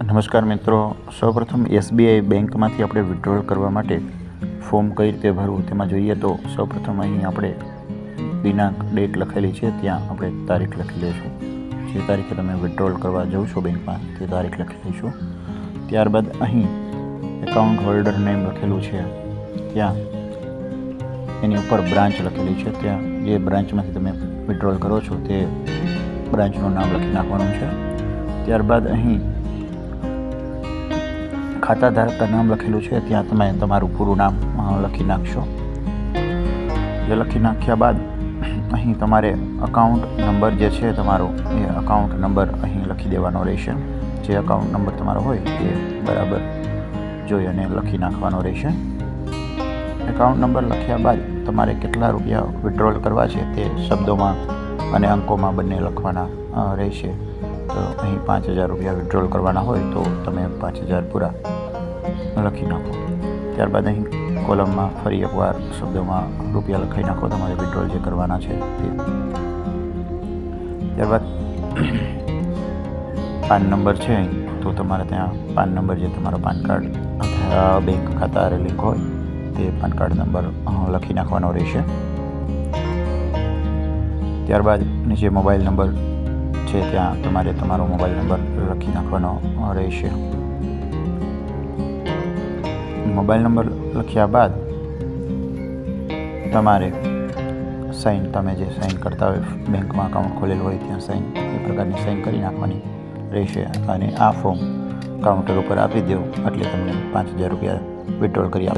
નમસ્કાર મિત્રો, સૌપ્રથમ એસબીઆઈ બેંકમાંથી આપણે વિથડ્રોલ કરવા માટે ફોર્મ કઈ રીતે ભરવું તેમાં જોઈએ તો સૌપ્રથમ અહીં આપણે દિનાંક ડેટ લખેલી છે, ત્યાં આપણે તારીખ લખી લઈશું. જે તારીખે તમે વિથડ્રોલ કરવા જાઓ છો બેંકમાં તે તારીખ લખી લઈશું. ત્યારબાદ અહીં એકાઉન્ટ હોલ્ડર નેમ લખેલું છે, ત્યાં એની ઉપર બ્રાન્ચ લખેલી છે, ત્યાં જે બ્રાન્ચમાંથી તમે વિથડ્રોલ કરો છો તે બ્રાન્ચનું નામ લખી નાખવાનું છે. ત્યારબાદ અહીં ખાતા ધારકનું નામ લખેલું છે, ત્યાં તમે તમારું પૂરું નામ લખી નાખશો. જે લખી નાખ્યા બાદ અહીં તમારે અકાઉન્ટ નંબર જે છે તમારો એ અકાઉન્ટ નંબર અહીં લખી દેવાનો રહેશે. જે અકાઉન્ટ નંબર તમારો હોય એ બરાબર જોઈ અને લખી નાખવાનો રહેશે. એકાઉન્ટ નંબર લખ્યા બાદ તમારે કેટલા રૂપિયા વિથડ્રોલ કરવા છે તે શબ્દોમાં અને અંકોમાં બંને લખવાના રહેશે. તો અહીં 5,000 રૂપિયા વિથડ્રોલ કરવાના હોય તો તમે 5,000 પૂરા લખી નાખો. ત્યારબાદ અહીં કોલમમાં ફરી એકવાર શબ્દોમાં રૂપિયા લખાઈ નાખો તમારે વિથડ્રોલ જે કરવાના છે તે. ત્યારબાદ પાન નંબર છે અહીં, તો તમારે ત્યાં પાન નંબર જે તમારો પાન કાર્ડ બેંક ખાતા લિંક હોય તે પાન કાર્ડ નંબર લખી નાખવાનો રહેશે. ત્યારબાદ નીચે મોબાઈલ નંબર છે, ત્યાં તમારે તમારો મોબાઈલ નંબર લખી નાખવાનો રહેશે. મોબાઈલ નંબર લખ્યા બાદ તમારે સાઇન, તમે જે સાઇન કરતા હોય બેંકમાં અકાઉન્ટ ખોલેલું હોય ત્યાં સાઇન એ પ્રકારની સાઇન કરી નાખવાની રહેશે. અને આ ફોર્મ કાઉન્ટર ઉપર આપી દો એટલે તમને 5,000 રૂપિયા વિથડ્રોલ કરી આપે.